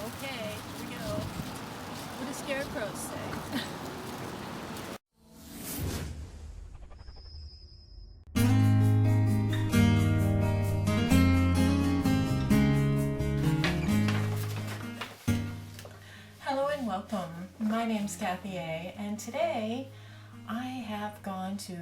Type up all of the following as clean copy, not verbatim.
Okay, here we go. What do scarecrows say? Hello and welcome. My name's Kathy A, and today I have gone to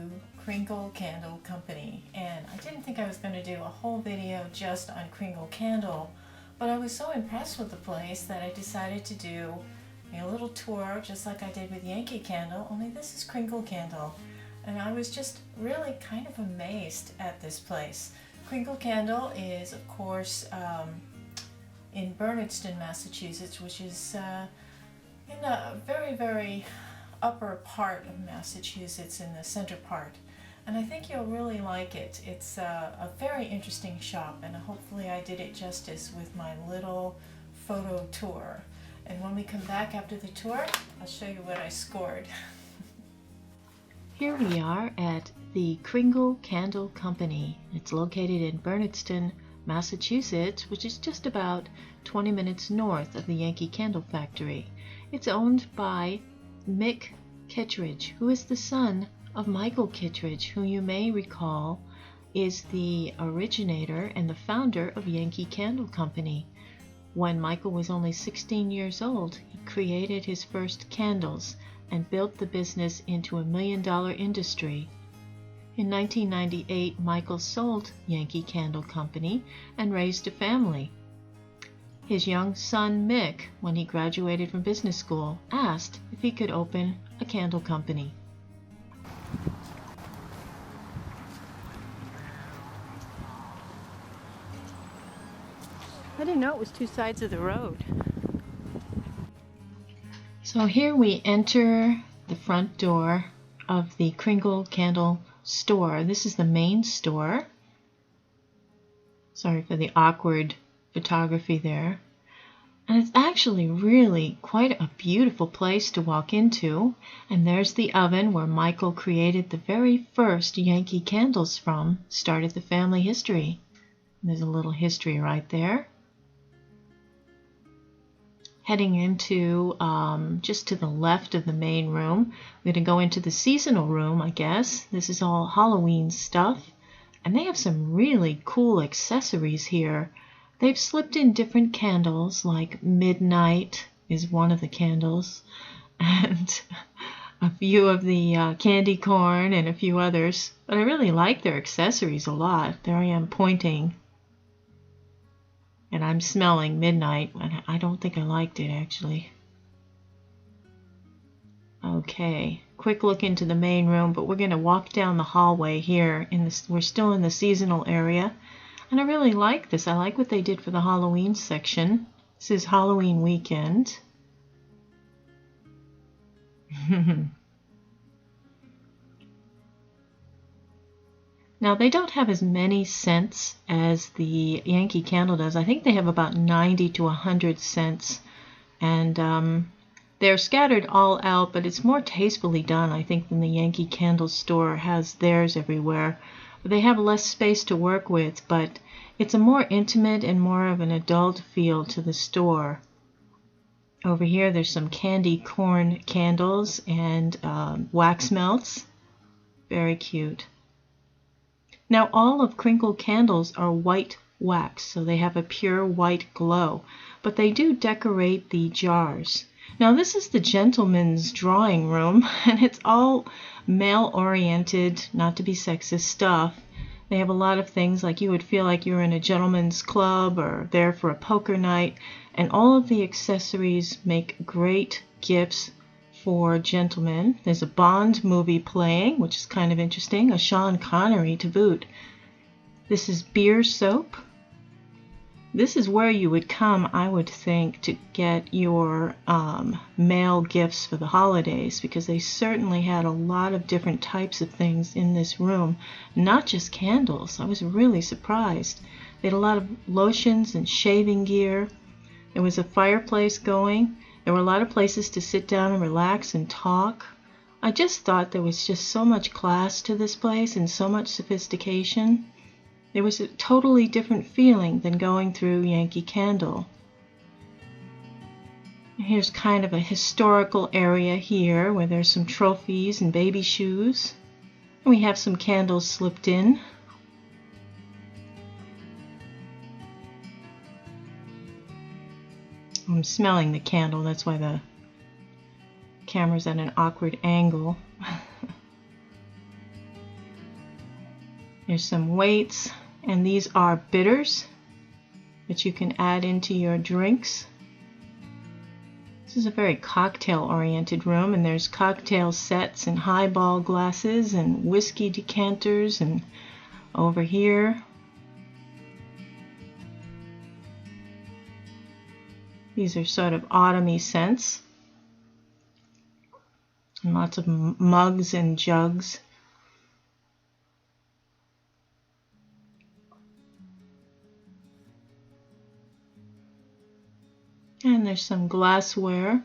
Kringle Candle Company, and I didn't think I was going to do a whole video just on Kringle Candle, but I was so impressed with the place that I decided to do a little tour just like I did with Yankee Candle, only this is Kringle Candle. And I was just really kind of amazed at this place. Kringle Candle is, of course, in Bernardston, Massachusetts, which is in the very, very upper part of Massachusetts, in the center part. And I think you'll really like it. It's a very interesting shop, and hopefully I did it justice with my little photo tour. And when we come back after the tour, I'll show you what I scored. Here we are at the Kringle Candle Company. It's located in Bernardston, Massachusetts, which is just about 20 minutes north of the Yankee Candle Factory. It's owned by Mick, who is the son of Michael Kittredge, who you may recall is the originator and the founder of Yankee Candle Company. When Michael was only 16 years old, he created his first candles and built the business into $1 million industry. In 1998, Michael sold Yankee Candle Company and raised a family. His young son Mick, when he graduated from business school, asked if he could open a candle company. I didn't know it was two sides of the road. So here we enter the front door of the Kringle Candle store. This is the main store. Sorry for the awkward photography there. And it's actually really quite a beautiful place to walk into. And there's the oven where Michael created the very first Yankee candles from, started the family history. And there's a little history right there. Heading into just to the left of the main room. We're going to go into the seasonal room, I guess. This is all Halloween stuff. And they have some really cool accessories here. They've slipped in different candles, like Midnight is one of the candles, and a few of the candy corn and a few others. But I really like their accessories a lot. There I am pointing. And I'm smelling Midnight, and I don't think I liked it, actually. Okay, quick look into the main room, but we're going to walk down the hallway here. We're still in the seasonal area, and I really like this. I like what they did for the Halloween section. This is Halloween weekend. Now, they don't have as many scents as the Yankee Candle does. I think they have about 90 to 100 scents. And they're scattered all out, but it's more tastefully done, I think, than the Yankee Candle store has theirs everywhere. They have less space to work with, but it's a more intimate and more of an adult feel to the store. Over here, there's some candy corn candles and wax melts. Very cute. Now, all of Kringle candles are white wax, so they have a pure white glow, but they do decorate the jars. Now, this is the gentleman's drawing room, and it's all male-oriented, not to be sexist stuff. They have a lot of things like you would feel like you're in a gentleman's club or there for a poker night, and all of the accessories make great gifts for gentlemen. There's a Bond movie playing, which is kind of interesting, a Sean Connery to boot. This is beer soap. This is where you would come, I would think, to get your male gifts for the holidays, because they certainly had a lot of different types of things in this room, not just candles. I was really surprised. They had a lot of lotions and shaving gear. There was a fireplace going. There were a lot of places to sit down and relax and talk. I just thought there was just so much class to this place and so much sophistication. There was a totally different feeling than going through Yankee Candle. Here's kind of a historical area here where there's some trophies and baby shoes. And we have some candles slipped in. I'm smelling the candle, that's why the camera's at an awkward angle. There's some weights, and these are bitters that you can add into your drinks. This is a very cocktail-oriented room, and there's cocktail sets and highball glasses and whiskey decanters, and over here these are sort of autumny scents, and lots of mugs and jugs. And there's some glassware.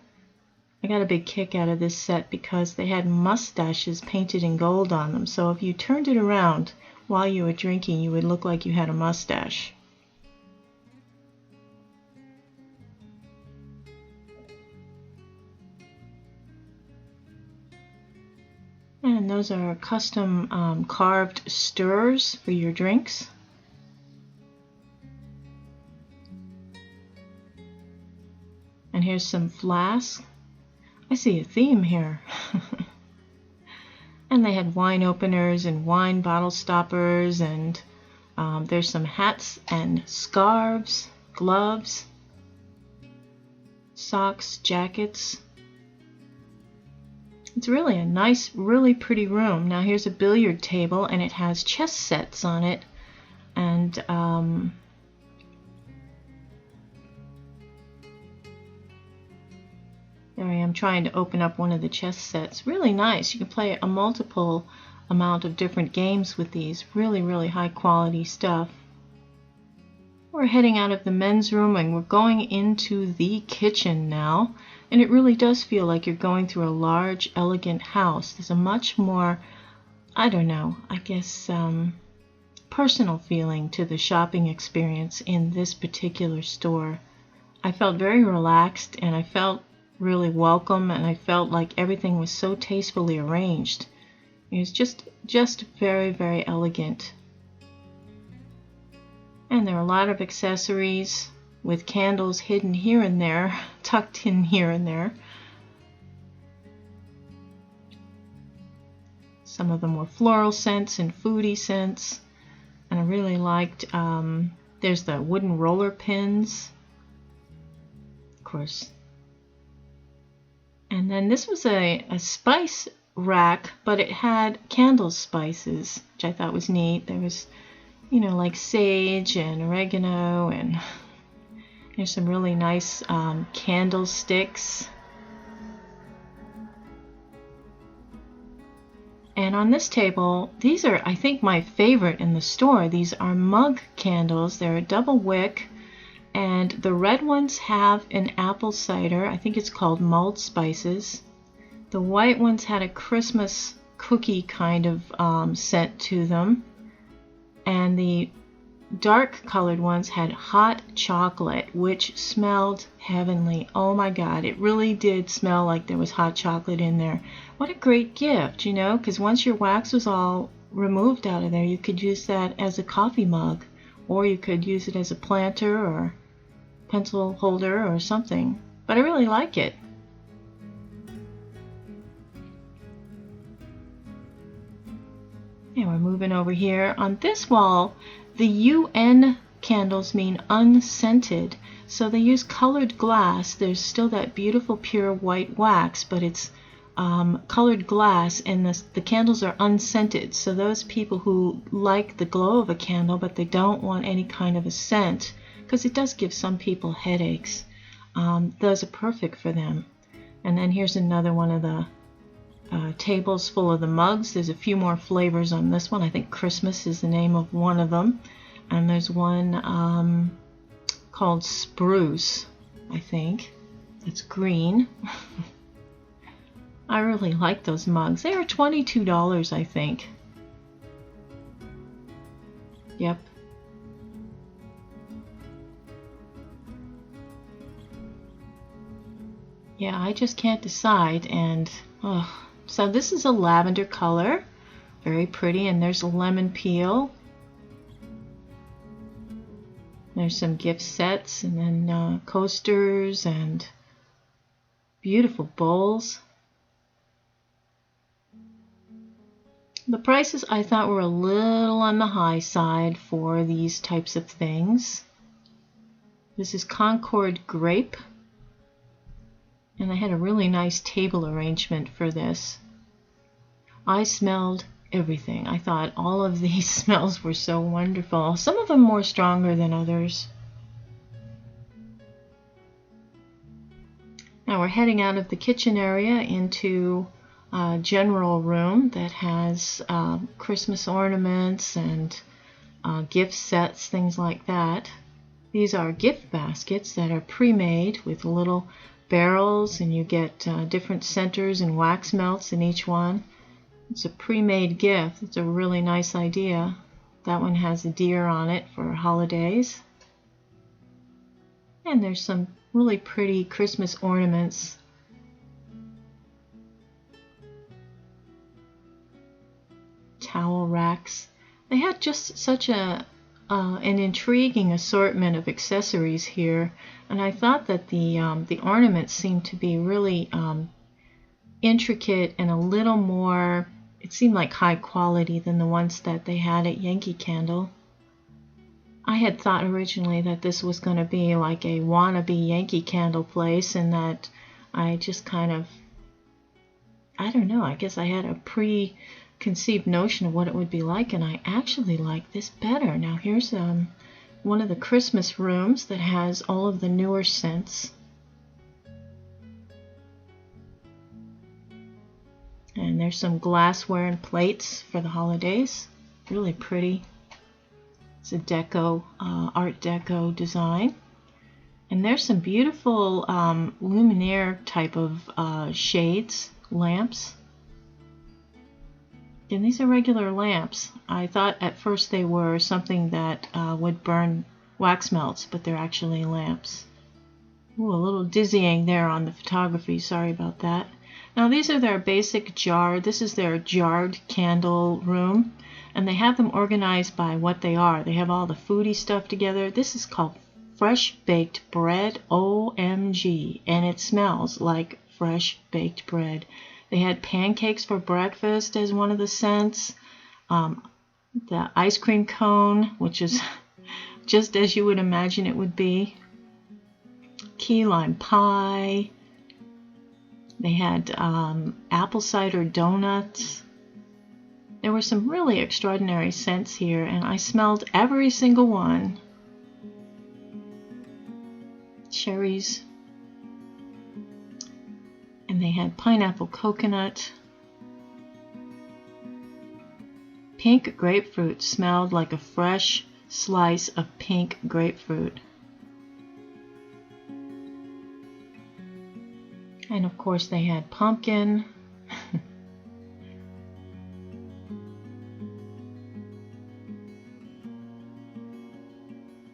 I got a big kick out of this set because they had mustaches painted in gold on them. So if you turned it around while you were drinking, you would look like you had a mustache. And those are custom carved stirrers for your drinks. And here's some flasks. I see a theme here. And they had wine openers and wine bottle stoppers, and there's some hats and scarves, gloves, socks, jackets. It's really a nice, really pretty room. Now here's a billiard table, and it has chess sets on it, and there I am trying to open up one of the chess sets. Really nice. You can play a multiple amount of different games with these. Really, really high quality stuff. We're heading out of the men's room and we're going into the kitchen now. And it really does feel like you're going through a large, elegant house. There's a much more, I don't know, I guess personal feeling to the shopping experience in this particular store. I felt very relaxed, and I felt really welcome, and I felt like everything was so tastefully arranged. It was just very, very elegant. And there are a lot of accessories with candles hidden here and there, tucked in here and there. Some of them were floral scents and foodie scents, and I really liked, there's the wooden roller pins, of course. And then this was a spice rack, but it had candle spices, which I thought was neat. There was, you know, like sage and oregano, and there's some really nice candlesticks. And on this table, these are, I think, my favorite in the store. These are mug candles. They're a double wick. And the red ones have an apple cider. I think it's called mulled spices. The white ones had a Christmas cookie kind of scent to them. And the dark colored ones had hot chocolate, which smelled heavenly. Oh my God, it really did smell like there was hot chocolate in there. What a great gift, you know, because once your wax was all removed out of there, you could use that as a coffee mug, or you could use it as a planter or pencil holder or something. But I really like it. And we're moving over here. On this wall, the UN candles mean unscented. So they use colored glass. There's still that beautiful pure white wax, but it's colored glass, and the candles are unscented. So those people who like the glow of a candle, but they don't want any kind of a scent, because it does give some people headaches, those are perfect for them. And then here's another one of the tables full of the mugs. There's a few more flavors on this one. I think Christmas is the name of one of them. And there's one called Spruce, I think. It's green. I really like those mugs. They were $22, I think. Yep. Yeah, I just can't decide. And so this is a lavender color, very pretty, and there's a lemon peel. There's some gift sets, and then coasters and beautiful bowls. The prices I thought were a little on the high side for these types of things. This is Concord Grape, and they had a really nice table arrangement for this. I smelled everything. I thought all of these smells were so wonderful. Some of them more stronger than others. Now we're heading out of the kitchen area into a general room that has Christmas ornaments and gift sets, things like that. These are gift baskets that are pre-made with little barrels, and you get different centers and wax melts in each one. It's a pre-made gift. It's a really nice idea. That one has a deer on it for holidays. And there's some really pretty Christmas ornaments. Towel racks. They had just such an intriguing assortment of accessories here, and I thought that the ornaments seemed to be really intricate and a little more, it seemed like high quality than the ones that they had at Yankee Candle. I had thought originally that this was going to be like a wannabe Yankee Candle place, and that I just kind of, I don't know, I guess I had a preconceived notion of what it would be like, and I actually like this better. Now here's one of the Christmas rooms that has all of the newer scents. And there's some glassware and plates for the holidays. Really pretty. It's a deco, Art Deco design. And there's some beautiful luminaire type of shades, lamps. And these are regular lamps. I thought at first they were something that would burn wax melts, but they're actually lamps. Ooh, a little dizzying there on the photography. Sorry about that. Now these are their basic this is their jarred candle room, and they have them organized by what they are. They have all the foodie stuff together. This is called fresh baked bread, OMG, and it smells like fresh baked bread. They had pancakes for breakfast as one of the scents, the ice cream cone, which is just as you would imagine it would be, key lime pie. They had apple cider donuts. There were some really extraordinary scents here, and I smelled every single one. Cherries. And they had pineapple coconut. Pink grapefruit smelled like a fresh slice of pink grapefruit. And of course they had pumpkin.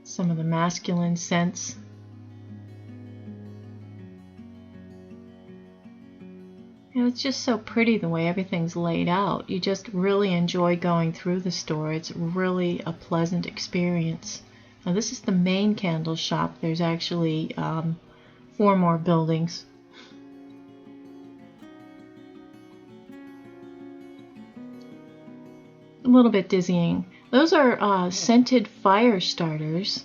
Some of the masculine scents. It's just so pretty the way everything's laid out. You just really enjoy going through the store. It's really a pleasant experience. Now this is the main candle shop. There's actually 4 more buildings. A little bit dizzying. Those are scented fire starters,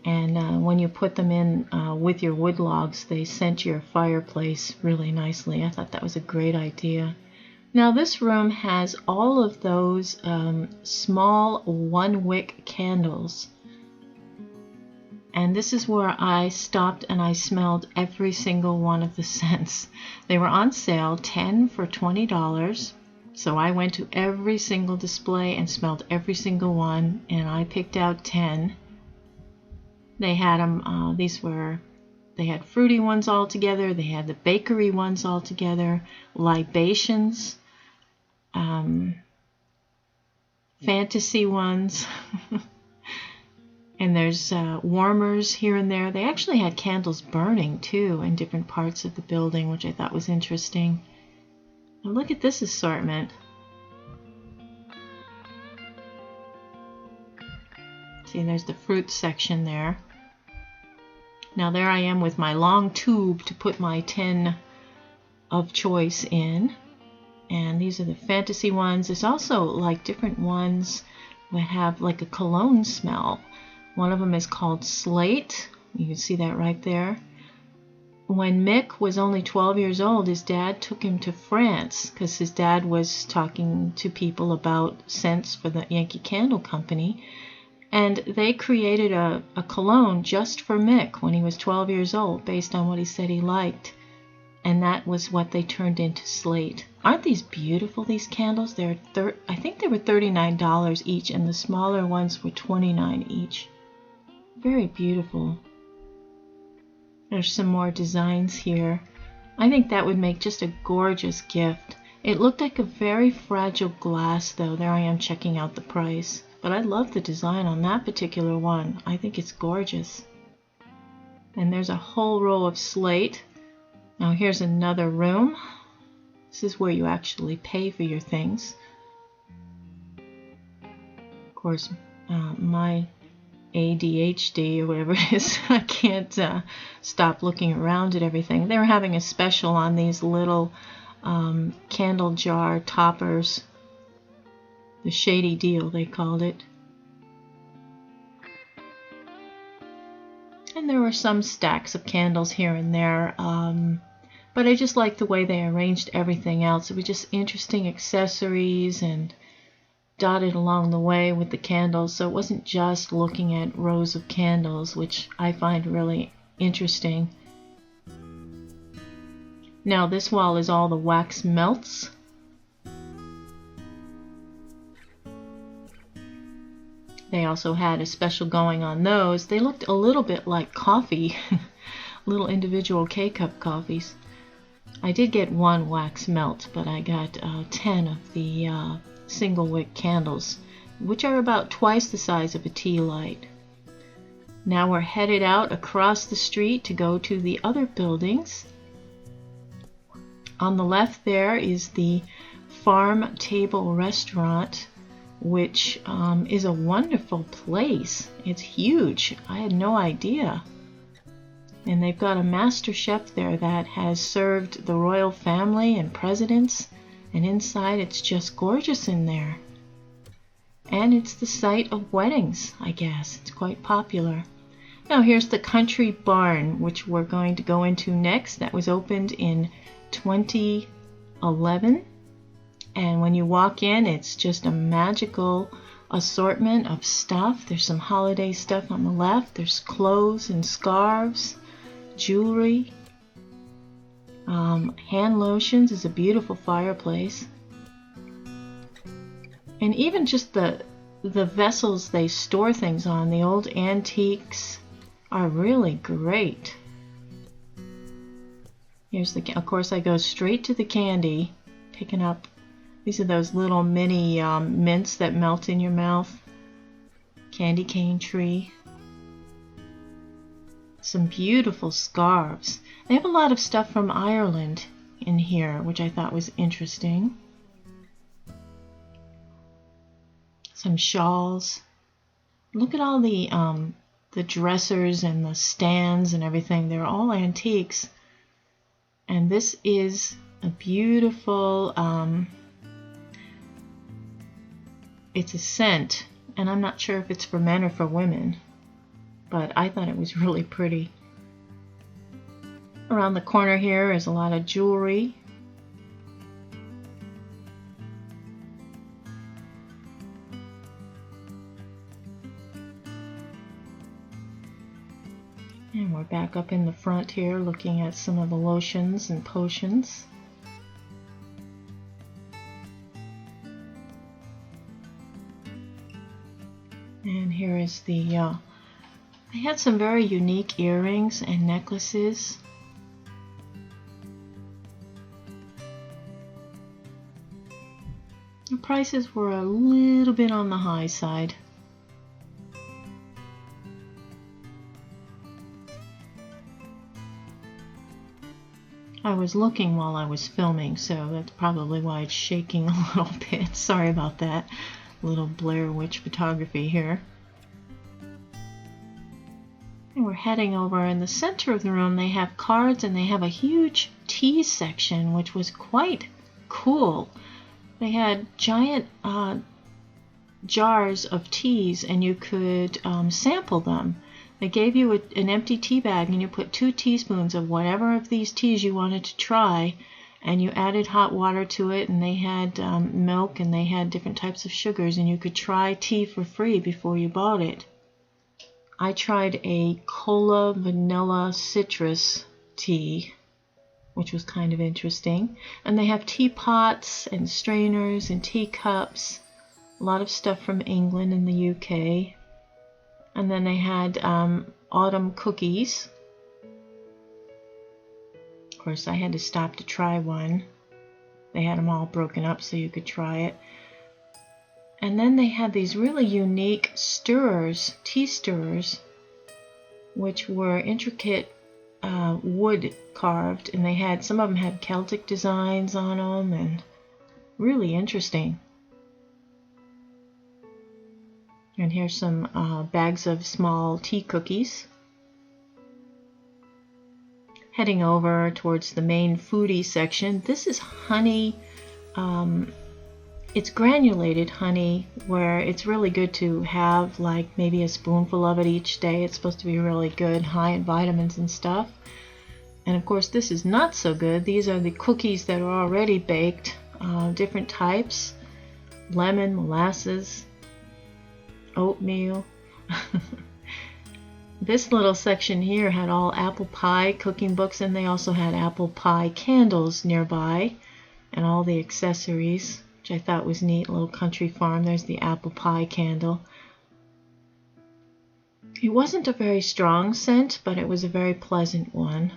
and when you put them in with your wood logs, they scent your fireplace really nicely. I thought that was a great idea. Now this room has all of those small 1-wick candles, and this is where I stopped and I smelled every single one of the scents. They were on sale, 10 for $20. So I went to every single display and smelled every single one, and I picked out 10. They had them, they had fruity ones all together, they had the bakery ones all together, libations, fantasy ones, And there's warmers here and there. They actually had candles burning too in different parts of the building, which I thought was interesting. Now look at this assortment. See, there's the fruit section there. Now there I am with my long tube to put my tin of choice in. And these are the fantasy ones. There's also like different ones that have like a cologne smell. One of them is called Slate. You can see that right there. When Mick was only 12 years old, his dad took him to France because his dad was talking to people about scents for the Yankee Candle Company. And they created a cologne just for Mick when he was 12 years old based on what he said he liked. And that was what they turned into Slate. Aren't these beautiful, these candles? I think they were $39 each, and the smaller ones were $29 each. Very beautiful. There's some more designs here. I think that would make just a gorgeous gift. It looked like a very fragile glass, though. There I am checking out the price. But I love the design on that particular one. I think it's gorgeous. And there's a whole row of Slate. Now here's another room. This is where you actually pay for your things. Of course, my ADHD or whatever it is, I can't stop looking around at everything. They were having a special on these little candle jar toppers. The shady deal, they called it. And there were some stacks of candles here and there. But I just liked the way they arranged everything else. It was just interesting accessories and dotted along the way with the candles. So it wasn't just looking at rows of candles, which I find really interesting. Now this wall is all the wax melts. They also had a special going on those. They looked a little bit like coffee, little individual K-cup coffees. I did get one wax melt, but I got 10 of the single wick candles, which are about twice the size of a tea light. Now we're headed out across the street to go to the other buildings. On the left there is the Farm Table Restaurant, which is a wonderful place. It's huge. I had no idea. And they've got a master chef there that has served the royal family and presidents, and inside it's just gorgeous in there. And it's the site of weddings, I guess. It's quite popular. Now here's the Country Barn, which we're going to go into next. That was opened in 2011. And when you walk in, it's just a magical assortment of stuff. There's some holiday stuff on the left. There's clothes and scarves, jewelry, hand lotions. Is a beautiful fireplace. And even just the vessels they store things on, the old antiques, are really great. Here's of course I go straight to the candy, picking up. These are those little mini mints that melt in your mouth. Candy cane tree. Some beautiful scarves. They have a lot of stuff from Ireland in here, which I thought was interesting. Some shawls. Look at all the dressers and the stands and everything. They're all antiques. And this is a beautiful... it's a scent, and I'm not sure if it's for men or for women, but I thought it was really pretty. Around the corner here is a lot of jewelry. And we're back up in the front here looking at some of the lotions and potions. And here is the, they had some very unique earrings and necklaces. The prices were a little bit on the high side. I was looking while I was filming, so that's probably why it's shaking a little bit. Sorry about that. Little Blair Witch photography here. And we're heading over in the center of the room. They have cards and they have a huge tea section, which was quite cool. They had giant jars of teas, and you could sample them. They gave you an empty tea bag, and you put 2 teaspoons of whatever of these teas you wanted to try, and you added hot water to it, and they had milk, and they had different types of sugars, and you could try tea for free before you bought it. I tried a cola vanilla citrus tea, which was kind of interesting. And they have teapots and strainers and teacups, a lot of stuff from England and the UK. And then they had autumn cookies. Of course, I had to stop to try one. They had them all broken up so you could try it. And then they had these really unique stirrers, tea stirrers, which were intricate wood carved, and they had, some of them had Celtic designs on them, and really interesting. And here's some bags of small tea cookies. Heading over towards the main foodie section. This is honey. It's granulated honey, where it's really good to have like maybe a spoonful of it each day. It's supposed to be really good, high in vitamins and stuff. And of course this is not so good. These are the cookies that are already baked, different types, lemon, molasses, oatmeal. This little section here had all apple pie cooking books, and they also had apple pie candles nearby and all the accessories, which I thought was neat. Little country farm. There's the apple pie candle. It wasn't a very strong scent, but it was a very pleasant one.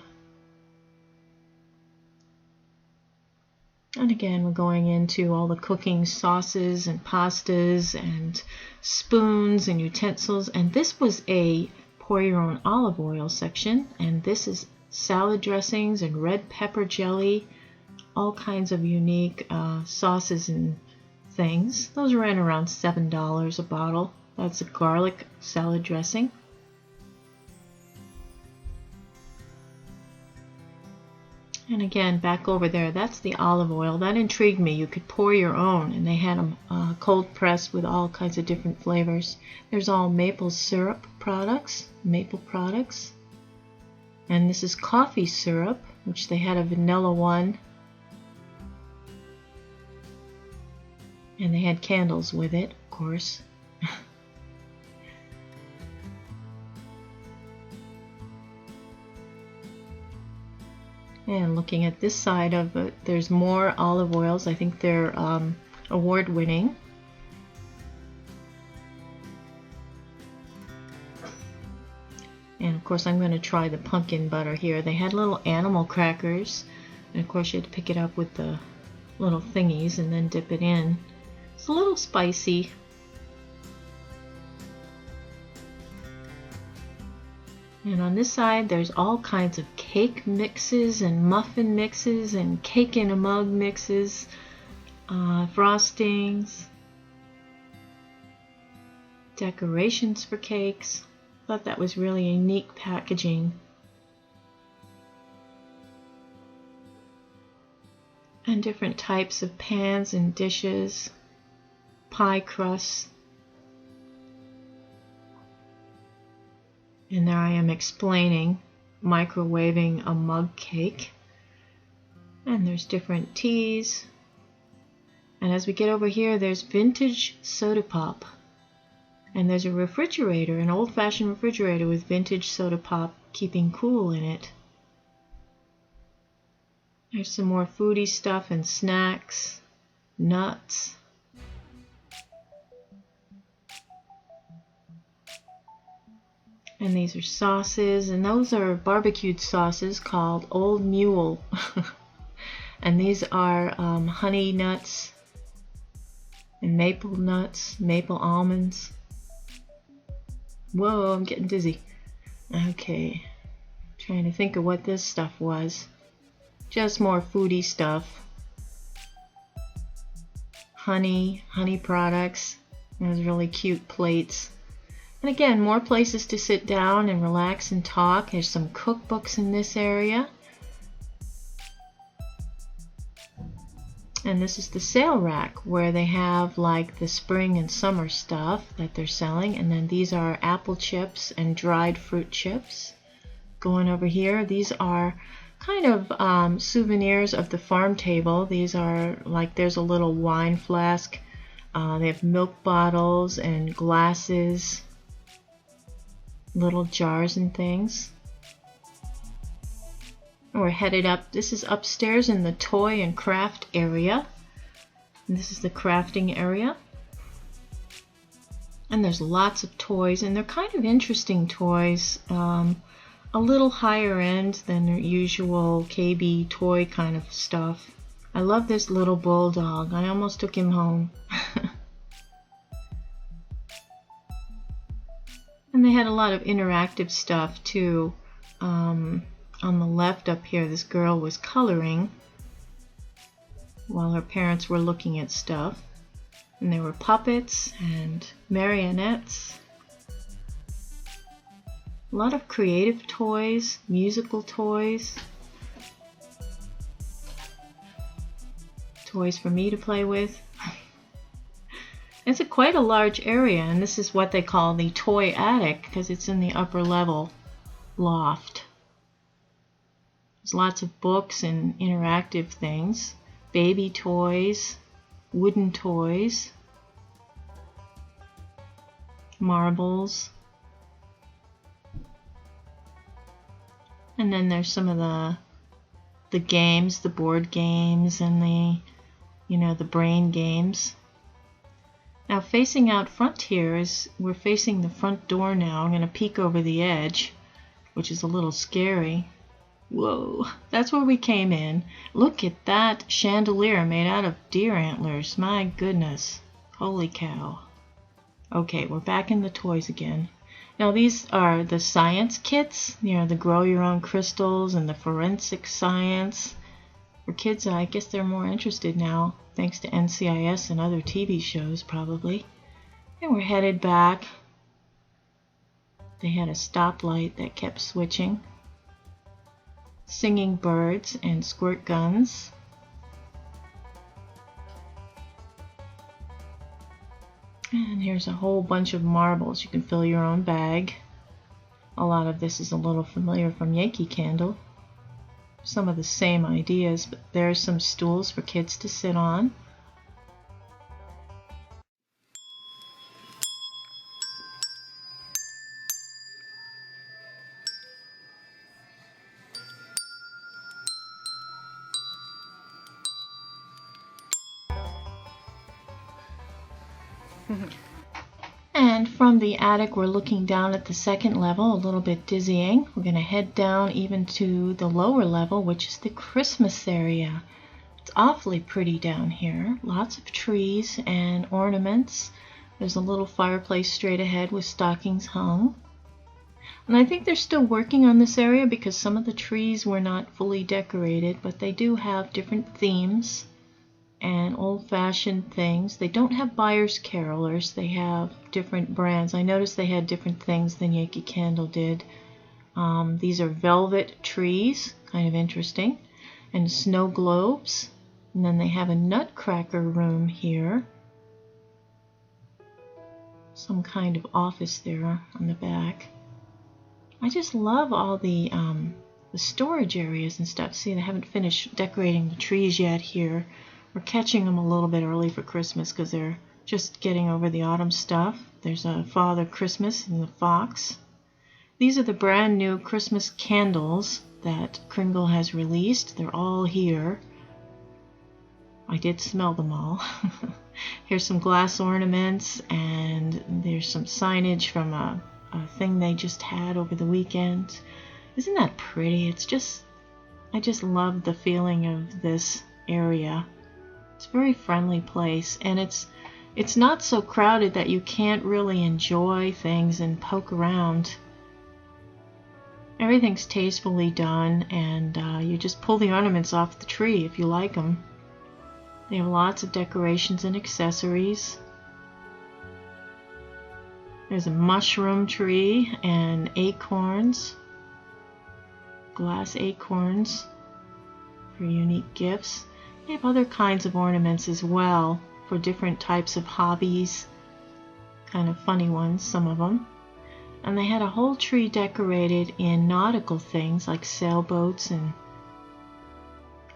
And again, we're going into all the cooking sauces and pastas and spoons and utensils. And this was a pour your own olive oil section. And this is salad dressings and red pepper jelly. All kinds of unique sauces and things. Those ran around $7 a bottle. That's a garlic salad dressing. And again, back over there, that's the olive oil. That intrigued me. You could pour your own, and they had them cold pressed with all kinds of different flavors. There's all maple syrup products, maple products. And this is coffee syrup, which they had a vanilla one. And they had candles with it, of course. And looking at this side of it, there's more olive oils. I think they're award-winning. And of course, I'm going to try the pumpkin butter here. They had little animal crackers. And of course, you had to pick it up with the little thingies and then dip it in. It's a little spicy. And on this side, there's all kinds of cake mixes and muffin mixes and cake in a mug mixes, frostings, decorations for cakes. Thought that was really unique packaging. And different types of pans and dishes, pie crusts. And there I am explaining microwaving a mug cake. And there's different teas. And as we get over here, there's vintage soda pop. And there's a refrigerator, an old-fashioned refrigerator with vintage soda pop keeping cool in it. There's some more foodie stuff and snacks, nuts. And these are sauces, and those are barbecued sauces called Old Mule. And these are honey nuts and maple nuts, maple almonds. Whoa, I'm getting dizzy. Okay, trying to think of what this stuff was. Just more foodie stuff. Honey products. Those really cute plates. And again, more places to sit down and relax and talk. There's some cookbooks in this area. And this is the sale rack where they have like the spring and summer stuff that they're selling. And then these are apple chips and dried fruit chips. Going over here, these are kind of souvenirs of the farm table. These are like, there's a little wine flask. They have milk bottles and glasses, little jars and things. And we're headed up. This is upstairs in the toy and craft area. And this is the crafting area. And there's lots of toys, and they're kind of interesting toys. A little higher end than their usual KB toy kind of stuff. I love this little bulldog. I almost took him home. And they had a lot of interactive stuff too. On the left up here, this girl was coloring while her parents were looking at stuff. And there were puppets and marionettes. A lot of creative toys, musical toys. Toys for me to play with. It's quite a large area, and this is what they call the toy attic because it's in the upper level loft. There's lots of books and interactive things, baby toys, wooden toys, marbles. And then there's some of the games, the board games and the brain games. Now facing out front here is, we're facing the front door now. I'm going to peek over the edge, which is a little scary. Whoa, that's where we came in. Look at that chandelier made out of deer antlers. My goodness. Holy cow. Okay, we're back in the toys again. Now these are the science kits, the grow your own crystals and the forensic science. For kids, I guess they're more interested now, thanks to NCIS and other TV shows probably. And we're headed back. They had a stoplight that kept switching. Singing birds and squirt guns. And here's a whole bunch of marbles. You can fill your own bag. A lot of this is a little familiar from Yankee Candle. Some of the same ideas, but there's some stools for kids to sit on. And from the attic, we're looking down at the second level, a little bit dizzying. We're going to head down even to the lower level, which is the Christmas area. It's awfully pretty down here. Lots of trees and ornaments. There's a little fireplace straight ahead with stockings hung. And I think they're still working on this area because some of the trees were not fully decorated, but they do have different themes and old-fashioned things. They don't have buyer's carolers. They have different brands. I noticed they had different things than Yankee Candle did. These are velvet trees, kind of interesting, and snow globes. And then they have a nutcracker room here. Some kind of office there on the back. I just love all the storage areas and stuff. See, they haven't finished decorating the trees yet here. We're catching them a little bit early for Christmas because they're just getting over the autumn stuff. There's a Father Christmas and the fox. These are the brand new Christmas candles that Kringle has released. They're all here. I did smell them all. Here's some glass ornaments, and there's some signage from a thing they just had over the weekend. Isn't that pretty? I just love the feeling of this area. It's a very friendly place, and it's not so crowded that you can't really enjoy things and poke around. Everything's tastefully done, and you just pull the ornaments off the tree if you like them. They have lots of decorations and accessories. There's a mushroom tree and acorns, glass acorns for unique gifts. They have other kinds of ornaments as well for different types of hobbies, kind of funny ones, some of them. And they had a whole tree decorated in nautical things like sailboats and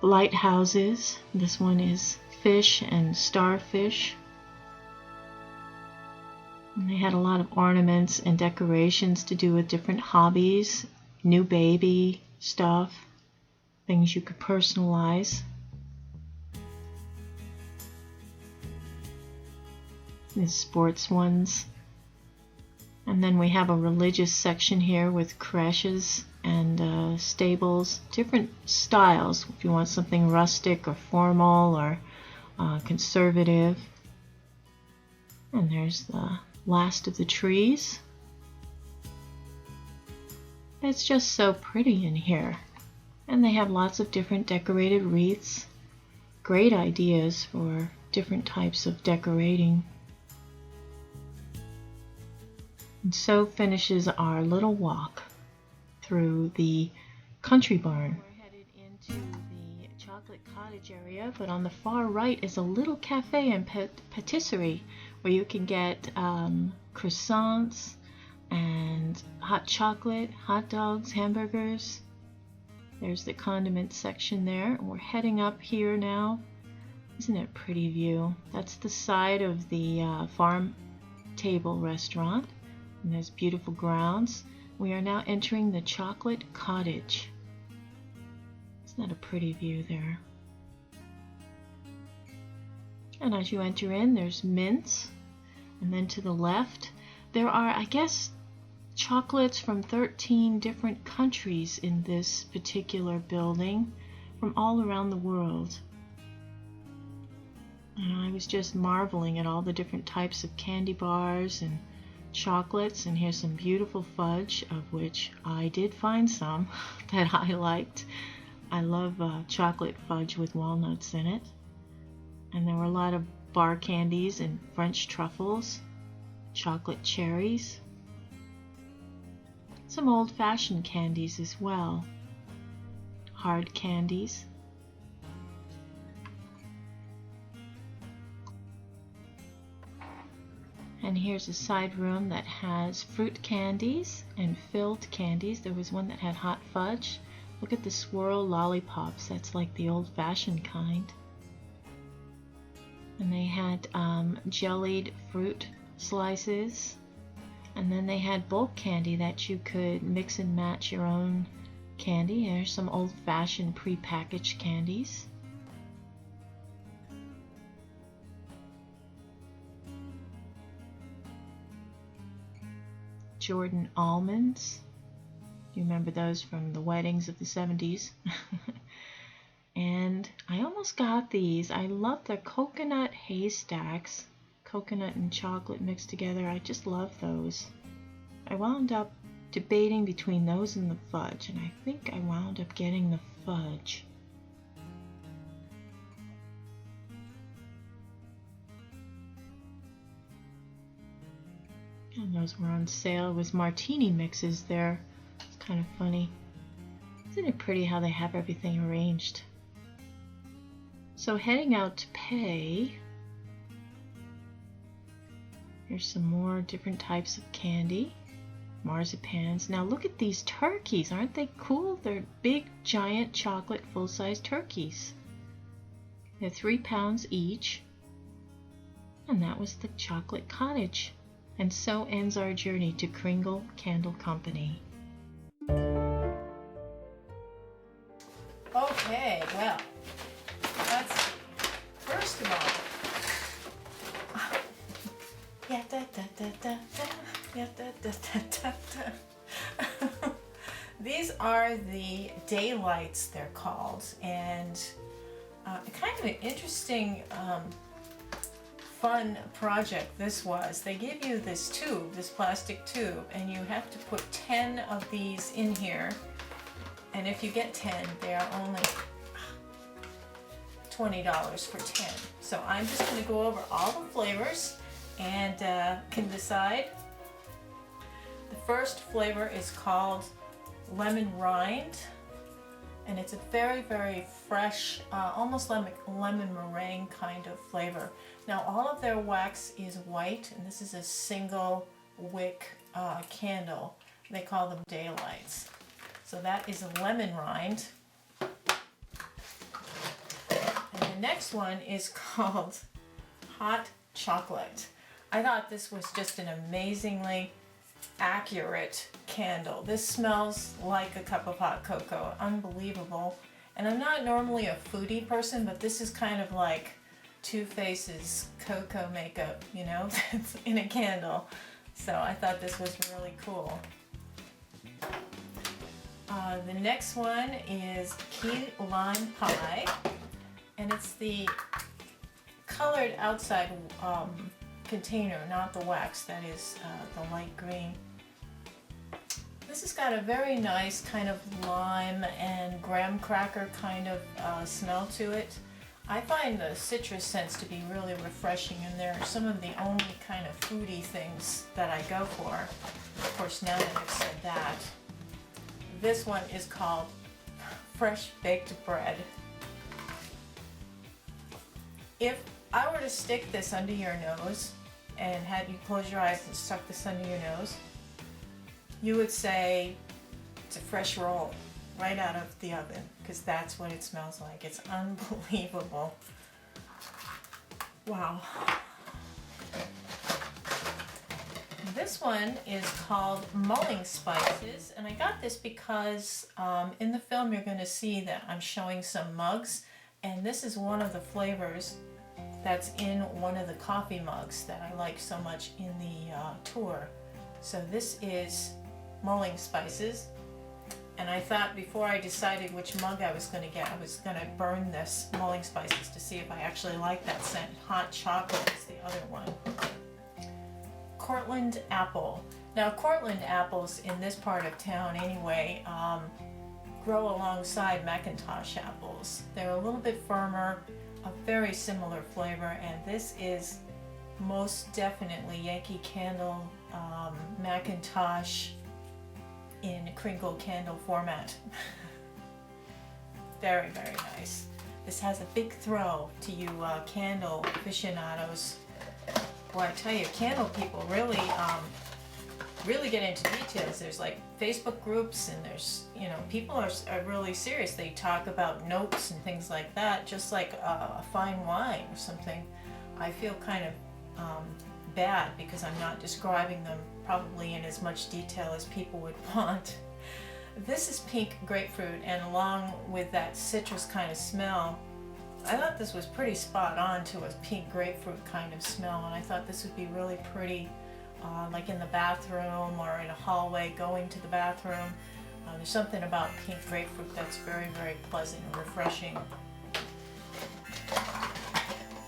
lighthouses. This one is fish and starfish. And they had a lot of ornaments and decorations to do with different hobbies, new baby stuff, things you could personalize. The sports ones. And then we have a religious section here with creches and stables, different styles if you want something rustic or formal or conservative. And there's the last of the trees. It's just so pretty in here. And they have lots of different decorated wreaths. Great ideas for different types of decorating. And so finishes our little walk through the country barn. We're headed into the chocolate cottage area, but on the far right is a little cafe and patisserie where you can get croissants and hot chocolate, hot dogs, hamburgers. There's the condiment section there. And we're heading up here now. Isn't it a pretty view? That's the side of the farm table restaurant. And there's beautiful grounds. We are now entering the chocolate cottage. Isn't that a pretty view there? And as you enter in, there's mints. And then to the left, there are, I guess, chocolates from 13 different countries in this particular building from all around the world. And I was just marveling at all the different types of candy bars and chocolates, and here's some beautiful fudge, of which I did find some that I liked. I love chocolate fudge with walnuts in it. And there were a lot of bar candies and French truffles, chocolate cherries, some old-fashioned candies as well, hard candies. And here's a side room that has fruit candies and filled candies. There was one that had hot fudge. Look at the swirl lollipops. That's like the old-fashioned kind. And they had jellied fruit slices. And then they had bulk candy that you could mix and match your own candy. There's some old-fashioned pre-packaged candies. Jordan almonds. You remember those from the weddings of the 70s. And I almost got these. I love the coconut haystacks. Coconut and chocolate mixed together. I just love those. I wound up debating between those and the fudge, and I think I wound up getting the fudge. And those were on sale. It was martini mixes there. It's kind of funny. Isn't it pretty how they have everything arranged? So heading out to pay, here's some more different types of candy. Marzipans. Now look at these turkeys. Aren't they cool? They're big, giant chocolate full-size turkeys. They're 3 pounds each. And that was the chocolate cottage. And so ends our journey to Kringle Candle Company. Okay, well, let's see. First of all, these are the daylights, they're called, and kind of an interesting fun project this was. They give you this tube, this plastic tube, and you have to put 10 of these in here. And if you get 10, they are only $20 for 10. So I'm just going to go over all the flavors and can decide. The first flavor is called lemon rind, and it's a very, very fresh, almost lemon meringue kind of flavor. Now all of their wax is white, and this is a single wick candle. They call them daylights. So that is a lemon rind. And the next one is called hot chocolate. I thought this was just an amazingly accurate candle. This smells like a cup of hot cocoa. Unbelievable. And I'm not normally a foodie person, but this is kind of like Too Faced's cocoa makeup, you know, in a candle. So I thought this was really cool. The next one is key lime pie, and it's the colored outside container, not the wax. That is the light green. This has got a very nice kind of lime and graham cracker kind of smell to it. I find the citrus scents to be really refreshing, and they're some of the only kind of foodie things that I go for. Of course, now that I've said that, this one is called fresh baked bread. If I were to stick this under your nose and had you close your eyes and stuck this under your nose, you would say it's a fresh roll right out of the oven, because that's what it smells like. It's unbelievable. Wow. This one is called mulling spices, and I got this because in the film you're going to see that I'm showing some mugs, and this is one of the flavors that's in one of the coffee mugs that I like so much in the tour. So this is mulling spices, and I thought before I decided which mug I was going to get, I was going to burn this mulling spices to see if I actually like that scent. Hot chocolate is the other one. Cortland apple. Now Cortland apples in this part of town anyway grow alongside McIntosh apples. They're a little bit firmer, a very similar flavor, and this is most definitely Yankee Candle McIntosh in Kringle Candle format. Very, very nice. This has a big throw to you candle aficionados. Well, I tell you, candle people really really get into details. There's like Facebook groups, and there's, you know, people are really serious. They talk about notes and things like that, just like a fine wine or something. I feel kind of bad because I'm not describing them probably in as much detail as people would want. This is pink grapefruit, and along with that citrus kind of smell, I thought this was pretty spot on to a pink grapefruit kind of smell, and I thought this would be really pretty like in the bathroom or in a hallway going to the bathroom. There's something about pink grapefruit that's very, very pleasant and refreshing.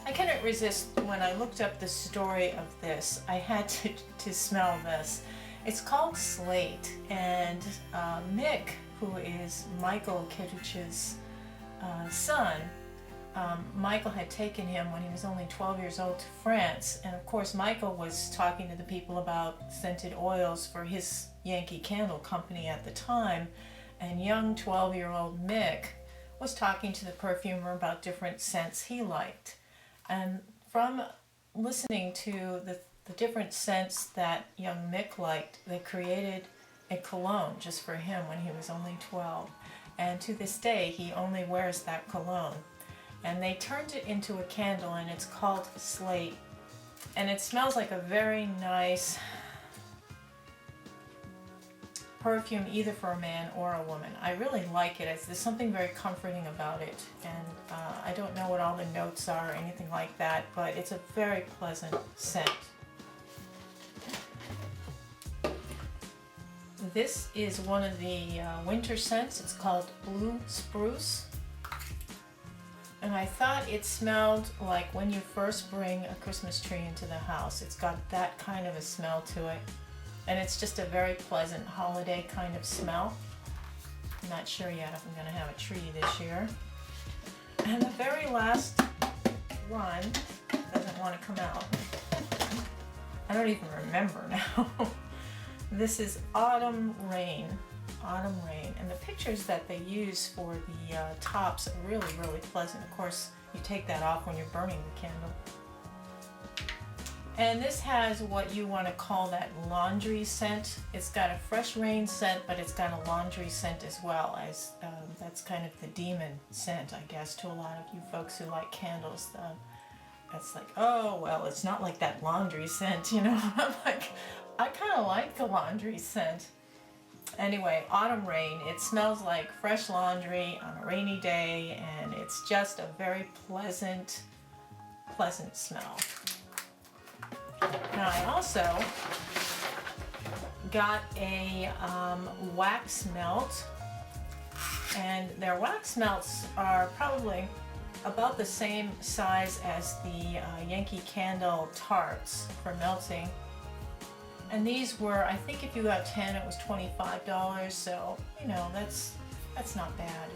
I couldn't resist when I looked up the story of this. I had to smell this. It's called Slate, and Mick, who is Michael Cottage's son, Michael had taken him when he was only 12 years old to France, and of course Michael was talking to the people about scented oils for his Yankee Candle Company at the time, and young 12-year-old Mick was talking to the perfumer about different scents he liked. And from listening to the different scents that young Mick liked, they created a cologne just for him when he was only 12. And to this day, he only wears that cologne. And they turned it into a candle, and it's called Slate. And it smells like a very nice perfume, either for a man or a woman. I really like it. There's something very comforting about it. And I don't know what all the notes are or anything like that, but it's a very pleasant scent. This is one of the winter scents. It's called Blue Spruce. And I thought it smelled like when you first bring a Christmas tree into the house. It's got that kind of a smell to it. And it's just a very pleasant holiday kind of smell. I'm not sure yet if I'm going to have a tree this year. And the very last one doesn't want to come out. I don't even remember now. This is Autumn Rain. Autumn Rain. And the pictures that they use for the tops are really, really pleasant. Of course, you take that off when you're burning the candle. And this has what you want to call that laundry scent. It's got a fresh rain scent, but it's got a laundry scent as well. As that's kind of the demon scent, I guess, to a lot of you folks who like candles. It's like, oh, well, it's not like that laundry scent, you know. I'm like, I kind of like the laundry scent. Anyway, Autumn Rain, it smells like fresh laundry on a rainy day, and it's just a very pleasant smell. Now I also got a wax melt, and their wax melts are probably about the same size as the Yankee candle tarts for melting. And these were, I think if you got 10, it was $25, so, you know, that's not bad.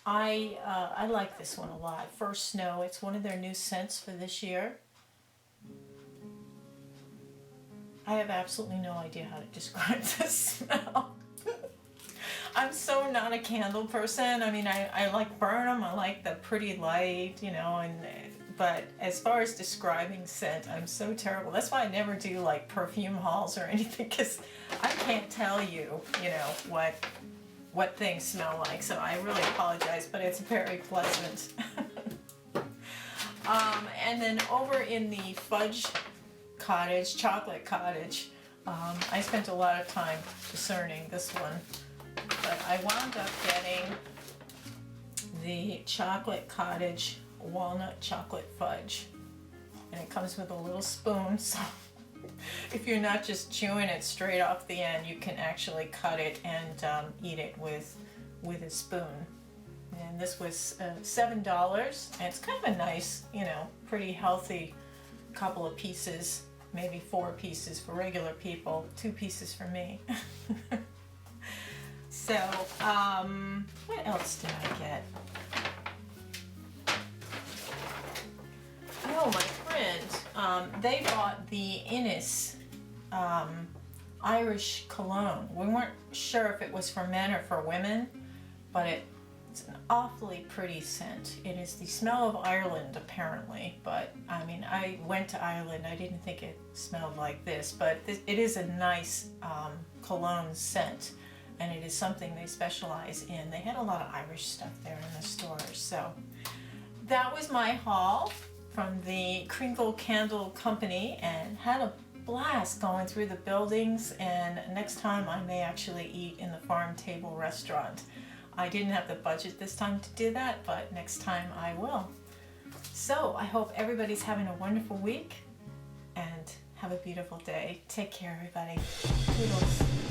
I like this one a lot. First Snow, it's one of their new scents for this year. I have absolutely no idea how to describe this smell. I'm so not a candle person. I mean, I like burn them, I like the pretty light, you know, but as far as describing scent, I'm so terrible. That's why I never do like perfume hauls or anything, because I can't tell you, you know, what things smell like. So I really apologize, but it's very pleasant. And then over in the fudge cottage, chocolate cottage, I spent a lot of time discerning this one, but I wound up getting the chocolate cottage walnut chocolate fudge, and it comes with a little spoon, so if you're not just chewing it straight off the end, you can actually cut it and eat it with a spoon. And this was $7, and it's kind of a nice, you know, pretty healthy couple of pieces, maybe 4 pieces for regular people, 2 pieces for me. So, what else did I get? Oh, my friend, they bought the Innis Irish cologne. We weren't sure if it was for men or for women, but it's an awfully pretty scent. It is the smell of Ireland, apparently, but I mean, I went to Ireland. I didn't think it smelled like this, but it is a nice cologne scent, and it is something they specialize in. They had a lot of Irish stuff there in the stores, so that was my haul from the Kringle Candle Company, and had a blast going through the buildings, and next time I may actually eat in the farm table restaurant. I didn't have the budget this time to do that, but next time I will. So I hope everybody's having a wonderful week, and have a beautiful day. Take care, everybody. Toodles.